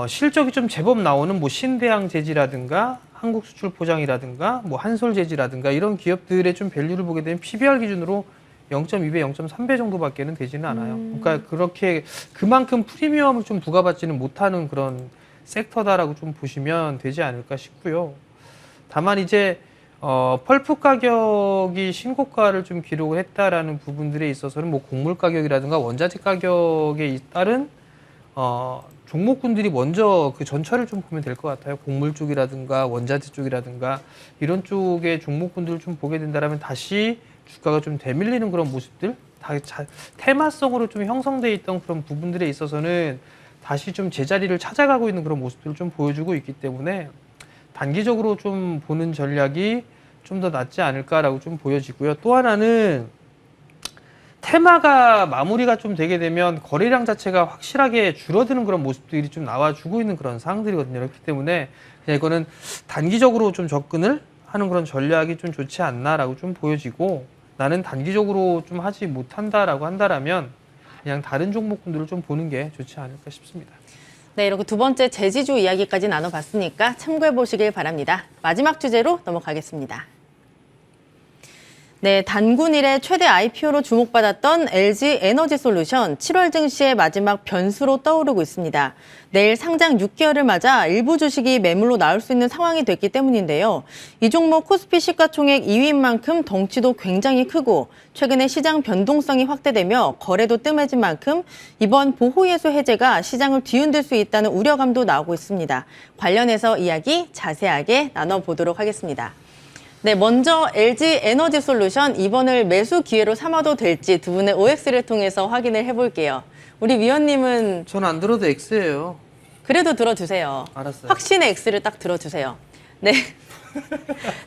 실적이 좀 제법 나오는 뭐 신대양 제지라든가 한국수출포장이라든가 뭐 한솔제지라든가 이런 기업들의 좀 밸류를 보게 되면 PBR 기준으로 0.2배, 0.3배 정도밖에는 되지는 않아요. 그러니까 그렇게 그만큼 프리미엄을 좀 부과받지는 못하는 그런 섹터다라고 좀 보시면 되지 않을까 싶고요. 다만 이제 펄프 가격이 신고가를 좀 기록을 했다라는 부분들에 있어서는 뭐 곡물 가격이라든가 원자재 가격에 따른 종목군들이 먼저 그 전철을 좀 보면 될 것 같아요. 곡물 쪽이라든가 원자재 쪽이라든가 이런 쪽의 종목군들을 좀 보게 된다면 다시 주가가 좀 되밀리는 그런 모습들, 테마성으로 좀 형성돼 있던 그런 부분들에 있어서는 다시 좀 제자리를 찾아가고 있는 그런 모습들을 좀 보여주고 있기 때문에 단기적으로 좀 보는 전략이 좀 더 낫지 않을까라고 좀 보여지고요. 또 하나는 테마가 마무리가 좀 되게 되면 거래량 자체가 확실하게 줄어드는 그런 모습들이 좀 나와주고 있는 그런 상황들이거든요. 그렇기 때문에 그냥 이거는 단기적으로 좀 접근을 하는 그런 전략이 좀 좋지 않나라고 좀 보여지고 나는 단기적으로 좀 하지 못한다라고 한다라면 그냥 다른 종목군들을 좀 보는 게 좋지 않을까 싶습니다.
네, 이렇게 두 번째 제지주 이야기까지 나눠봤으니까 참고해 보시길 바랍니다. 마지막 주제로 넘어가겠습니다. 네, 단군 이래 최대 IPO로 주목받았던 LG 에너지솔루션 7월 증시의 마지막 변수로 떠오르고 있습니다. 내일 상장 6개월을 맞아 일부 주식이 매물로 나올 수 있는 상황이 됐기 때문인데요. 이 종목 코스피 시가총액 2위인 만큼 덩치도 굉장히 크고 최근에 시장 변동성이 확대되며 거래도 뜸해진 만큼 이번 보호예수 해제가 시장을 뒤흔들 수 있다는 우려감도 나오고 있습니다. 관련해서 이야기 자세하게 나눠보도록 하겠습니다. 네, 먼저 LG 에너지솔루션 이번을 매수 기회로 삼아도 될지 두 분의 OX를 통해서 확인을 해볼게요. 우리 위원님은
전 안 들어도 X예요.
그래도 들어주세요.
알았어요.
확신의 X를 딱 들어주세요. 네,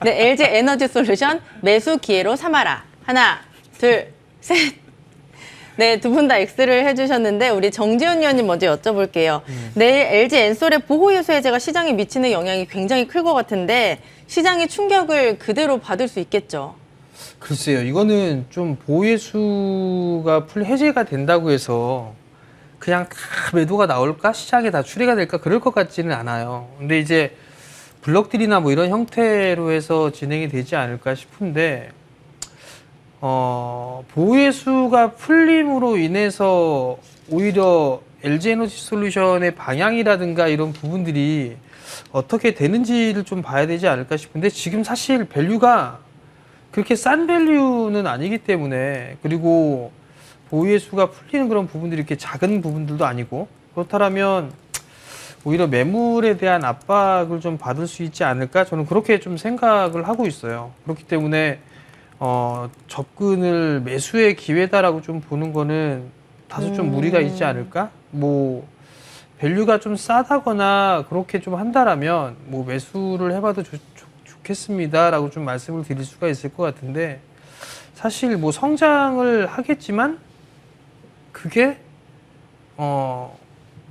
네, LG 에너지 솔루션 매수 기회로 삼아라. 하나, 둘, 셋. 네, 두 분 다 X를 해주셨는데 우리 정지훈 의원님 먼저 여쭤볼게요. 내일 LG 엔솔의 보호예수 해제가 시장에 미치는 영향이 굉장히 클 것 같은데 시장이 충격을 그대로 받을 수 있겠죠?
글쎄요, 이거는 좀 보호예수가 해제가 된다고 해서 그냥 다 매도가 나올까? 시장에 다 추리가 될까? 그럴 것 같지는 않아요. 근데 이제 블록딜이나 뭐 이런 형태로 해서 진행이 되지 않을까 싶은데, 보호예수가 풀림으로 인해서 오히려 LG에너지솔루션의 방향이라든가 이런 부분들이 어떻게 되는지를 좀 봐야 되지 않을까 싶은데, 지금 사실 밸류가 그렇게 싼 밸류는 아니기 때문에, 그리고 보호예수가 풀리는 그런 부분들이 이렇게 작은 부분들도 아니고, 그렇다면 오히려 매물에 대한 압박을 좀 받을 수 있지 않을까, 저는 그렇게 좀 생각을 하고 있어요. 그렇기 때문에 접근을 매수의 기회다라고 좀 보는 거는 다소 좀 무리가 있지 않을까? 뭐 밸류가 좀 싸다거나 그렇게 좀 한다라면 뭐 매수를 해봐도 좋겠습니다라고 좀 말씀을 드릴 수가 있을 것 같은데, 사실 뭐 성장을 하겠지만 그게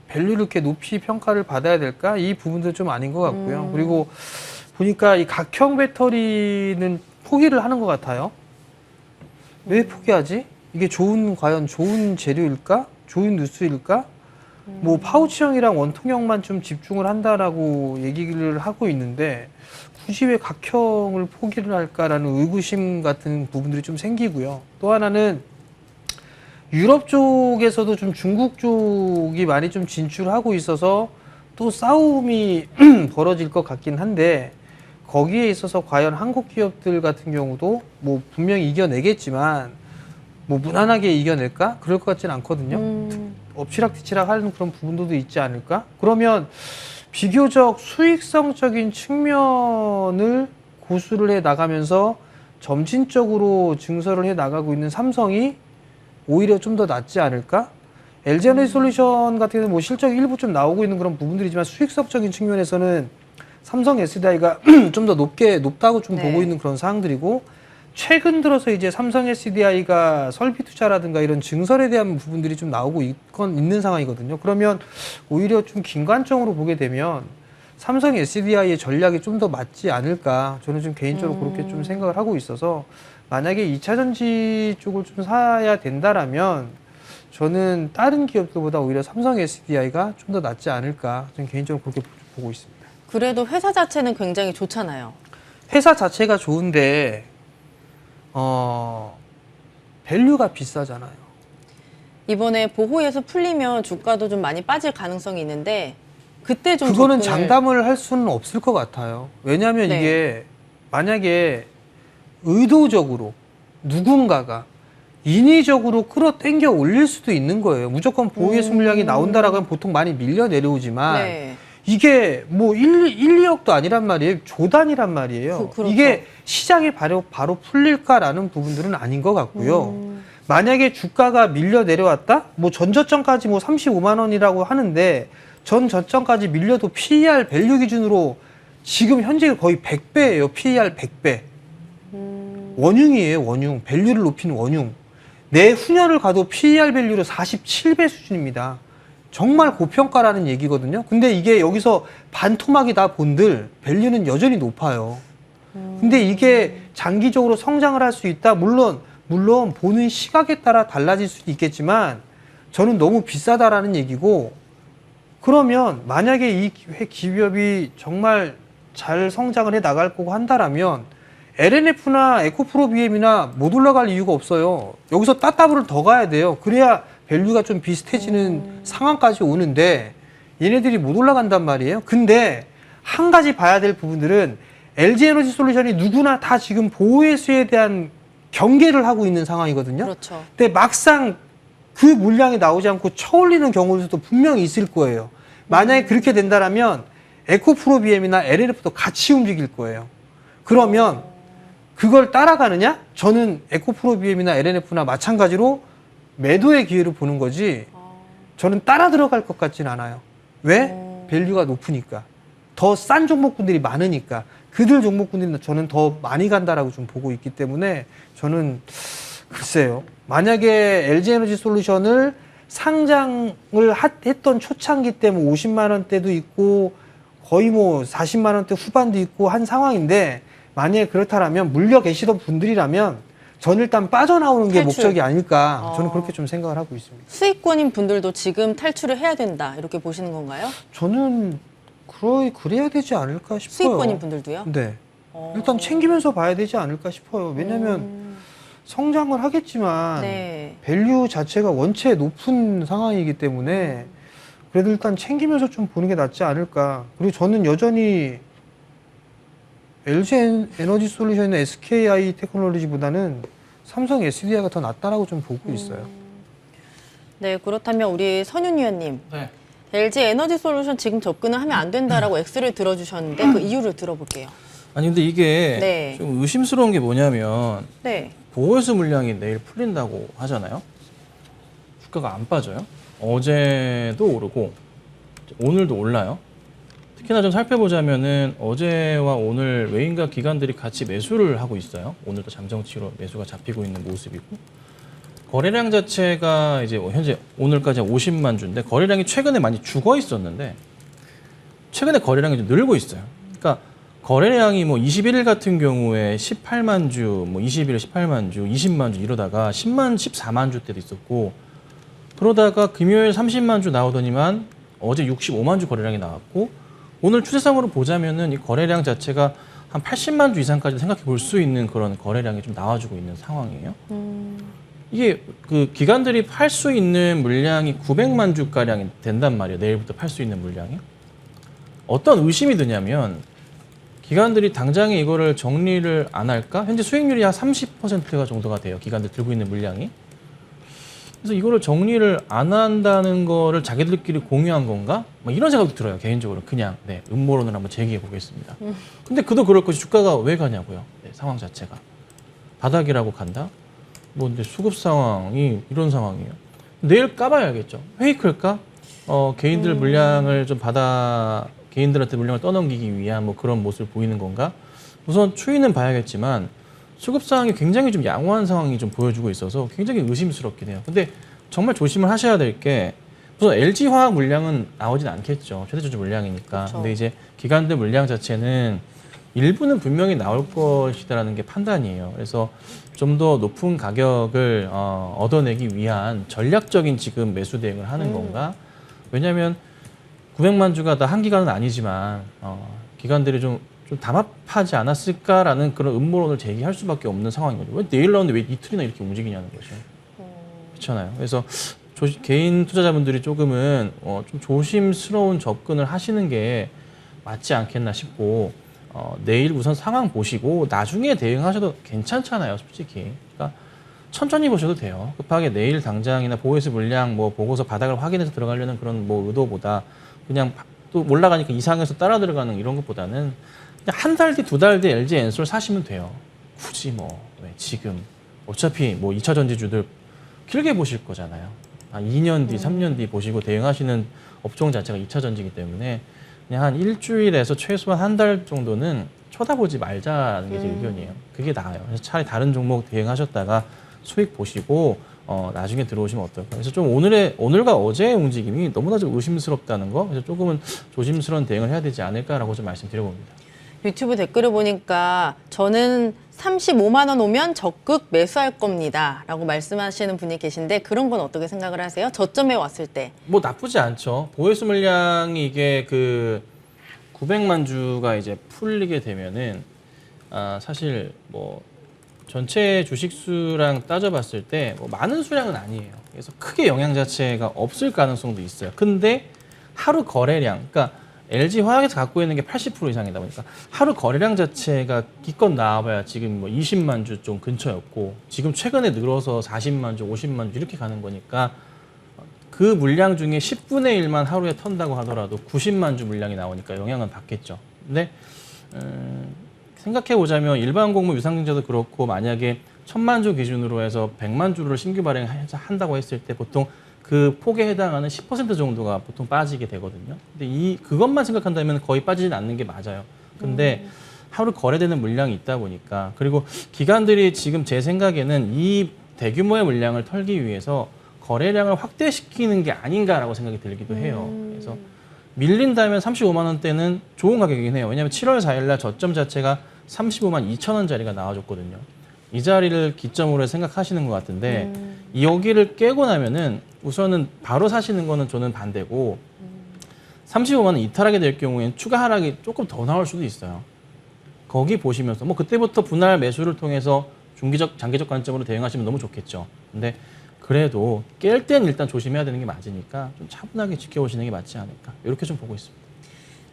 밸류를 이렇게 높이 평가를 받아야 될까? 이 부분도 좀 아닌 것 같고요. 그리고 보니까 이 각형 배터리는 포기를 하는 것 같아요. 왜 포기하지? 이게 과연 좋은 재료일까? 좋은 뉴스일까? 뭐 파우치형이랑 원통형만 좀 집중을 한다라고 얘기를 하고 있는데 굳이 왜 각형을 포기를 할까라는 의구심 같은 부분들이 좀 생기고요. 또 하나는 유럽 쪽에서도 좀 중국 쪽이 많이 좀 진출하고 있어서 또 싸움이 벌어질 것 같긴 한데, 거기에 있어서 과연 한국 기업들 같은 경우도 뭐 분명히 이겨내겠지만 뭐 무난하게 이겨낼까? 그럴 것 같지는 않거든요. 엎치락뒤치락 하는 그런 부분도 있지 않을까? 그러면 비교적 수익성적인 측면을 고수를 해 나가면서 점진적으로 증설을 해 나가고 있는 삼성이 오히려 좀 더 낫지 않을까? LG에너지솔루션 같은 경우는 뭐 실적이 일부 좀 나오고 있는 그런 부분들이지만 수익성적인 측면에서는 삼성 SDI가 좀 더 높다고 좀 보고 있는 그런 사항들이고, 최근 들어서 이제 삼성 SDI가 설비 투자라든가 이런 증설에 대한 부분들이 좀 나오고 있는 상황이거든요. 그러면 오히려 좀 긴관점으로 보게 되면 삼성 SDI의 전략이 좀 더 맞지 않을까, 저는 좀 개인적으로 그렇게 좀 생각을 하고 있어서, 만약에 2차 전지 쪽을 좀 사야 된다라면 저는 다른 기업들보다 오히려 삼성 SDI가 좀 더 낫지 않을까, 저는 개인적으로 그렇게 보고 있습니다.
그래도 회사 자체는 굉장히 좋잖아요.
회사 자체가 좋은데 밸류가 비싸잖아요.
이번에 보호에서 풀리면 주가도 좀 많이 빠질 가능성이 있는데 그때 좀
그거는
접근을...
장담을 할 수는 없을 것 같아요. 왜냐하면 이게 만약에 의도적으로 누군가가 인위적으로 끌어당겨 올릴 수도 있는 거예요. 무조건 보호예수 물량이 나온다라고 하면 보통 많이 밀려 내려오지만 이게 뭐 2억도 아니란 말이에요. 조단이란 말이에요.
그렇죠.
이게 시장에 바로 풀릴까라는 부분들은 아닌 것 같고요. 만약에 주가가 밀려 내려왔다? 뭐 전저점까지 뭐 35만 원이라고 하는데 전저점까지 밀려도 PER 밸류 기준으로 지금 현재 거의 100배예요. PER 100배. 원흉이에요. 원흉. 밸류를 높이는 원흉. 내후년을 가도 PER 밸류로 47배 수준입니다. 정말 고평가라는 얘기거든요. 근데 이게 여기서 반토막이 다 본들 밸류는 여전히 높아요. 근데 이게 장기적으로 성장을 할 수 있다? 물론 보는 시각에 따라 달라질 수도 있겠지만 저는 너무 비싸다라는 얘기고, 그러면 만약에 이 기업이 정말 잘 성장을 해 나갈 거고 한다라면 LNF나 에코프로비엠이나 못 올라갈 이유가 없어요. 여기서 따따블을 더 가야 돼요. 그래야 밸류가 좀 비슷해지는 상황까지 오는데 얘네들이 못 올라간단 말이에요. 근데 한 가지 봐야 될 부분들은 LG에너지솔루션이 누구나 다 지금 보호예수에 대한 경계를 하고 있는 상황이거든요.
그렇죠.
근데 막상 그 물량이 나오지 않고 쳐올리는 경우도 분명히 있을 거예요. 만약에 그렇게 된다면 에코프로비엠이나 LNF도 같이 움직일 거예요. 그러면 그걸 따라가느냐? 저는 에코프로비엠이나 LNF나 마찬가지로 매도의 기회를 보는 거지 저는 따라 들어갈 것 같진 않아요. 왜? 밸류가 높으니까. 더 싼 종목군들이 많으니까. 그들 종목군들이 저는 더 많이 간다라고 좀 보고 있기 때문에 저는 글쎄요. 만약에 LG에너지솔루션을 상장을 했던 초창기 때 뭐 50만 원대도 있고 거의 뭐 40만 원대 후반도 있고 한 상황인데 만약에 그렇다라면 물려 계시던 분들이라면 전 일단 빠져나오는 게
탈출.
목적이 아닐까 저는 그렇게 좀 생각을 하고 있습니다.
수익권인 분들도 지금 탈출을 해야 된다 이렇게 보시는 건가요?
저는 그래야 되지 않을까 싶어요.
수익권인 분들도요?
네. 일단 챙기면서 봐야 되지 않을까 싶어요. 왜냐하면 성장을 하겠지만
네.
밸류 자체가 원체 높은 상황이기 때문에 그래도 일단 챙기면서 좀 보는 게 낫지 않을까. 그리고 저는 여전히 LG 에너지 솔루션이나 SKI 테크놀로지보다는 삼성 SDI가 더 낫다라고 좀 보고 있어요.
네, 그렇다면 우리 선윤 위원님.
네.
LG 에너지 솔루션 지금 접근을 하면 안 된다라고 X를 들어주셨는데 그 이유를 들어볼게요.
아니 근데 이게
네.
좀 의심스러운 게 뭐냐면
네.
보호수 물량이 내일 풀린다고 하잖아요. 주가가 안 빠져요. 어제도 오르고 오늘도 올라요. 특히나 좀 살펴보자면은 어제와 오늘 외인과 기관들이 같이 매수를 하고 있어요. 오늘도 잠정치로 매수가 잡히고 있는 모습이고 거래량 자체가 이제 현재 오늘까지 50만 주인데 거래량이 최근에 많이 죽어 있었는데 최근에 거래량이 좀 늘고 있어요. 그러니까 거래량이 뭐 21일 같은 경우에 18만 주, 뭐 20일에 18만 주, 20만 주 이러다가 10만, 14만 주 때도 있었고 그러다가 금요일 30만 주 나오더니만 어제 65만 주 거래량이 나왔고 오늘 추세상으로 보자면은 이 거래량 자체가 한 80만 주 이상까지 생각해 볼 수 있는 그런 거래량이 좀 나와주고 있는 상황이에요. 이게 그 기관들이 팔 수 있는 물량이 900만 주가량이 된단 말이에요. 내일부터 팔 수 있는 물량이. 어떤 의심이 드냐면 기관들이 당장에 이거를 정리를 안 할까? 현재 수익률이 한 30%가 정도가 돼요. 기관들 들고 있는 물량이. 그래서 이거를 정리를 안 한다는 거를 자기들끼리 공유한 건가? 뭐 이런 생각도 들어요. 개인적으로 그냥 네, 음모론을 한번 제기해 보겠습니다. 근데 그도 그럴 것이 주가가 왜 가냐고요. 네, 상황 자체가. 바닥이라고 간다? 뭐 근데 수급 상황이 이런 상황이에요. 내일 까봐야 알겠죠. 페이크일까? 개인들 물량을 좀 개인들한테 물량을 떠넘기기 위한 뭐 그런 모습을 보이는 건가? 우선 추이는 봐야겠지만 수급 상황이 굉장히 좀 양호한 상황이 좀 보여주고 있어서 굉장히 의심스럽긴 해요. 근데 정말 조심을 하셔야 될 게 우선 LG화학 물량은 나오진 않겠죠. 최대주주 물량이니까.
그쵸.
근데 이제 기관들 물량 자체는 일부는 분명히 나올 것이다라는 게 판단이에요. 그래서 좀 더 높은 가격을 얻어내기 위한 전략적인 지금 매수 대응을 하는 건가? 왜냐하면 900만 주가 다 한 기간은 아니지만 기관들이 좀 담합하지 않았을까라는 그런 음모론을 제기할 수밖에 없는 상황인 거죠. 왜 내일 나오는데 왜 이틀이나 이렇게 움직이냐는 거죠. 그렇잖아요. 그래서 개인 투자자분들이 조금은 좀 조심스러운 접근을 하시는 게 맞지 않겠나 싶고 내일 우선 상황 보시고 나중에 대응하셔도 괜찮잖아요, 솔직히. 그러니까 천천히 보셔도 돼요. 급하게 내일 당장이나 보호수 물량 뭐 보고서 바닥을 확인해서 들어가려는 그런 뭐 의도보다 그냥 또 올라가니까 이상해서 따라 들어가는 이런 것보다는 그냥 한 달 뒤, 두 달 뒤 LG 엔솔 사시면 돼요. 굳이 뭐 왜 지금 어차피 뭐 2차 전지주들 길게 보실 거잖아요. 2년 뒤, 3년 뒤 보시고 대응하시는 업종 자체가 2차 전지이기 때문에 그냥 한 일주일에서 최소한 한 달 정도는 쳐다보지 말자는 게 제 의견이에요. 그게 나아요. 그래서 차라리 다른 종목 대응하셨다가 수익 보시고 나중에 들어오시면 어떨까. 그래서 좀 오늘과 어제의 움직임이 너무나 좀 의심스럽다는 거. 그래서 조금은 조심스러운 대응을 해야 되지 않을까라고 좀 말씀드려봅니다.
유튜브 댓글을 보니까 저는 35만 원 오면 적극 매수할 겁니다. 라고 말씀하시는 분이 계신데 그런 건 어떻게 생각을 하세요? 저점에 왔을 때.
뭐 나쁘지 않죠. 보호수 물량이 이게 그 900만 주가 이제 풀리게 되면은 사실 뭐 전체 주식수랑 따져봤을 때 뭐 많은 수량은 아니에요. 그래서 크게 영향 자체가 없을 가능성도 있어요. 근데 하루 거래량, 그러니까 LG 화학에서 갖고 있는 게 80% 이상이다 보니까 하루 거래량 자체가 기껏 나와봐야 지금 뭐 20만 주 좀 근처였고 지금 최근에 늘어서 40만 주, 50만 주 이렇게 가는 거니까 그 물량 중에 10분의 1만 하루에 턴다고 하더라도 90만 주 물량이 나오니까 영향은 받겠죠. 근데 생각해 보자면 일반 공모 유상증자도 그렇고 만약에 1000만 주 기준으로 해서 100만 주를 신규 발행한다고 했을 때 보통 그 폭에 해당하는 10% 정도가 보통 빠지게 되거든요. 근데 그것만 생각한다면 거의 빠지진 않는 게 맞아요. 근데 하루 거래되는 물량이 있다 보니까 그리고 기관들이 지금 제 생각에는 이 대규모의 물량을 털기 위해서 거래량을 확대시키는 게 아닌가라고 생각이 들기도 해요. 그래서 밀린다면 35만 원대는 좋은 가격이긴 해요. 왜냐하면 7월 4일 날 저점 자체가 35만 2천 원짜리가 나와줬거든요. 이 자리를 기점으로 생각하시는 것 같은데 여기를 깨고 나면은 우선은 바로 사시는 거는 저는 반대고 35만 원 이탈하게 될 경우에는 추가 하락이 조금 더 나올 수도 있어요. 거기 보시면서 뭐 그때부터 분할 매수를 통해서 중기적, 장기적 관점으로 대응하시면 너무 좋겠죠. 근데 그래도 깰 때는 일단 조심해야 되는 게 맞으니까 좀 차분하게 지켜보시는 게 맞지 않을까 이렇게 좀 보고 있습니다.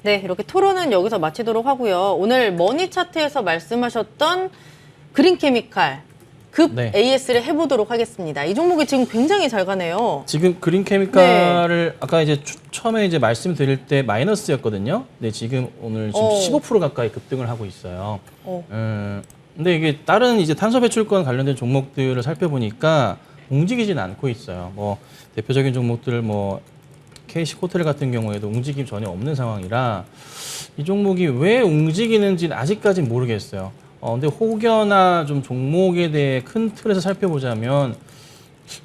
네, 이렇게 토론은 여기서 마치도록 하고요. 오늘 머니 차트에서 말씀하셨던 그린케미칼 급
네.
AS를 해보도록 하겠습니다. 이 종목이 지금 굉장히 잘 가네요.
지금 그린케미칼을 아까 이제 처음에 이제 말씀드릴 때 마이너스였거든요. 근데 지금 오늘 지금 15% 가까이 급등을 하고 있어요. 근데 이게 다른 이제 탄소 배출권 관련된 종목들을 살펴보니까 움직이진 않고 있어요. 뭐 대표적인 종목들 뭐 KC 호텔 같은 경우에도 움직임 전혀 없는 상황이라 이 종목이 왜 움직이는지는 아직까지는 모르겠어요. 근데 혹여나 좀 종목에 대해 큰 틀에서 살펴보자면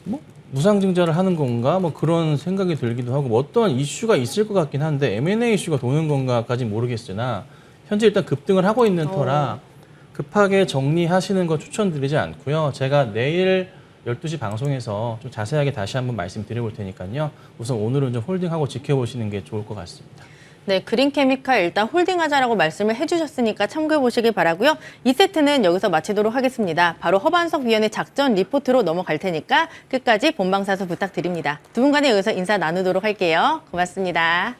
뭐 무상증자를 하는 건가 뭐 그런 생각이 들기도 하고 뭐 어떤 이슈가 있을 것 같긴 한데 M&A 이슈가 도는 건가까지는 모르겠으나 현재 일단 급등을 하고 있는 터라 급하게 정리하시는 거 추천드리지 않고요. 제가 내일 12시 방송에서 좀 자세하게 다시 한번 말씀드려볼 테니까요. 우선 오늘은 좀 홀딩하고 지켜보시는 게 좋을 것 같습니다.
네, 그린케미칼 일단 홀딩하자라고 말씀을 해주셨으니까 참고해 보시길 바라고요. 이 세트는 여기서 마치도록 하겠습니다. 바로 허반석 위원의 작전 리포트로 넘어갈 테니까 끝까지 본방사수 부탁드립니다. 두 분 간에 여기서 인사 나누도록 할게요. 고맙습니다.